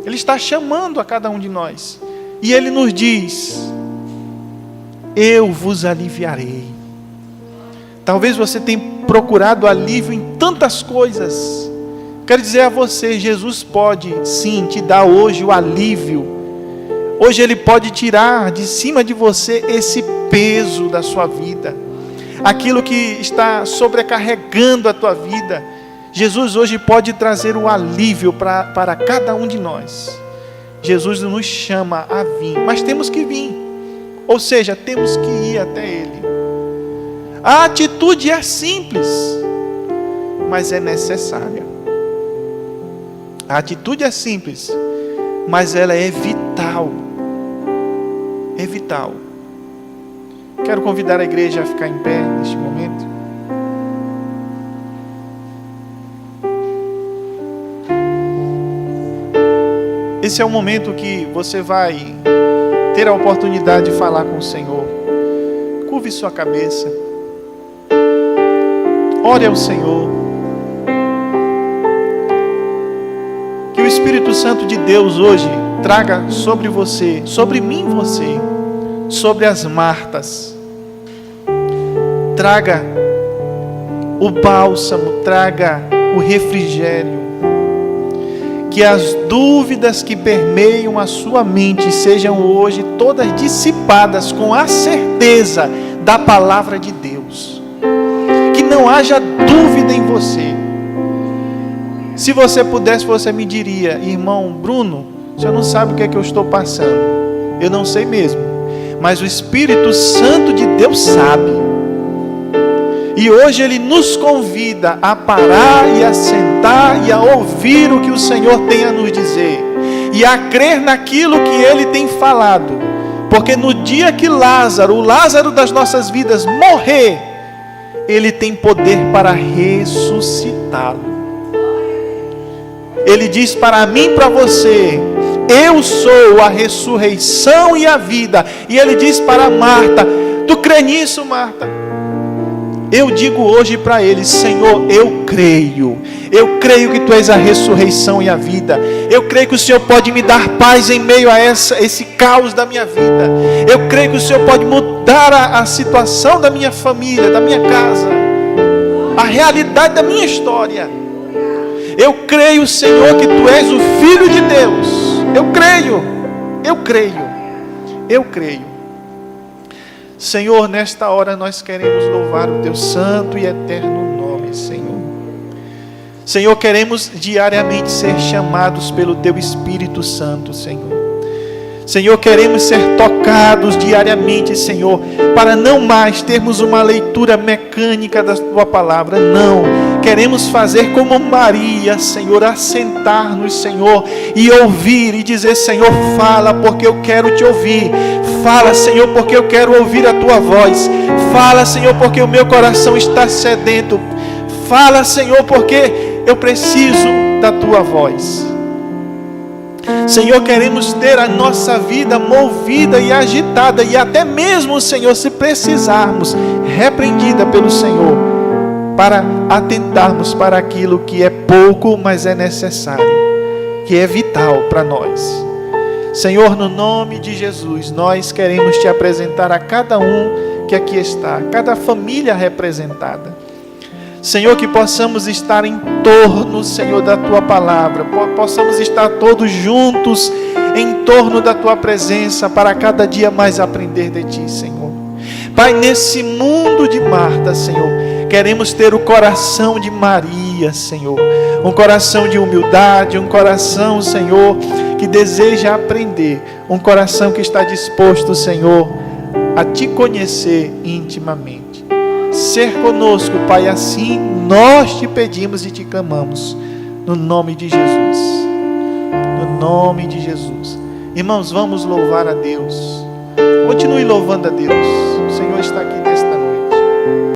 Ele está chamando a cada um de nós. E Ele nos diz: eu vos aliviarei. Talvez você tenha procurado alívio em tantas coisas. Quero dizer a você, Jesus pode sim te dar hoje o alívio. Hoje Ele pode tirar de cima de você esse peso da sua vida, aquilo que está sobrecarregando a tua vida. Jesus hoje pode trazer o alívio para cada um de nós. Jesus nos chama a vir, mas temos que vir, ou seja, temos que ir até Ele. A atitude é simples, mas é necessária. A atitude é simples, mas ela é vital. É vital. Quero convidar a igreja a ficar em pé neste momento. Esse é o momento que você vai ter a oportunidade de falar com o Senhor. Curve sua cabeça. Ore ao Senhor. Que o Espírito Santo de Deus hoje traga sobre você, sobre mim e você, sobre as Martas. Traga o bálsamo, traga o refrigério. que as dúvidas que permeiam a sua mente sejam hoje todas dissipadas com a certeza da palavra de Deus. Que não haja dúvida em você. Se você pudesse, você me diria: irmão Bruno, o senhor não sabe o que é que eu estou passando. Eu não sei mesmo, mas o Espírito Santo de Deus sabe. E hoje Ele nos convida a parar e a sentar e a ouvir o que o Senhor tem a nos dizer. E a crer naquilo que Ele tem falado. Porque no dia que Lázaro, o Lázaro das nossas vidas, morrer, Ele tem poder para ressuscitá-lo. Ele diz para mim e para você: eu sou a ressurreição e a vida. E Ele diz para Marta: tu crê nisso, Marta? Eu digo hoje para ele: Senhor, eu creio que tu és a ressurreição e a vida. Eu creio que o Senhor pode me dar paz em meio a esse caos da minha vida. Eu creio que o Senhor pode mudar a situação da minha família, da minha casa, a realidade da minha história. Eu creio, Senhor, que tu és o Filho de Deus. Eu creio. Senhor, nesta hora nós queremos louvar o teu santo e eterno nome, Senhor. Senhor, queremos diariamente ser chamados pelo teu Espírito Santo, Senhor. Senhor, queremos ser tocados diariamente, Senhor, para não mais termos uma leitura mecânica da tua palavra. Não, queremos fazer como Maria, Senhor, assentar-nos, Senhor, e ouvir e dizer: Senhor, fala, porque eu quero te ouvir. Fala, Senhor, porque eu quero ouvir a tua voz. Fala, Senhor, porque o meu coração está sedento. Fala, Senhor, porque eu preciso da tua voz. Senhor, queremos ter a nossa vida movida e agitada, e até mesmo, Senhor, se precisarmos, repreendida pelo Senhor, para atentarmos para aquilo que é pouco, mas é necessário, que é vital para nós. Senhor, no nome de Jesus, nós queremos te apresentar a cada um que aqui está, cada família representada. Senhor, que possamos estar em torno, Senhor, da tua palavra, possamos estar todos juntos em torno da tua presença, para cada dia mais aprender de ti, Senhor. Pai, nesse mundo de Marta, Senhor, queremos ter o coração de Maria, Senhor, um coração de humildade, um coração, Senhor, que deseja aprender, um coração que está disposto, Senhor, a te conhecer intimamente. Ser conosco, Pai, assim nós te pedimos e te clamamos, no nome de Jesus. No nome de Jesus. Irmãos, vamos louvar a Deus. Continue louvando a Deus. O Senhor está aqui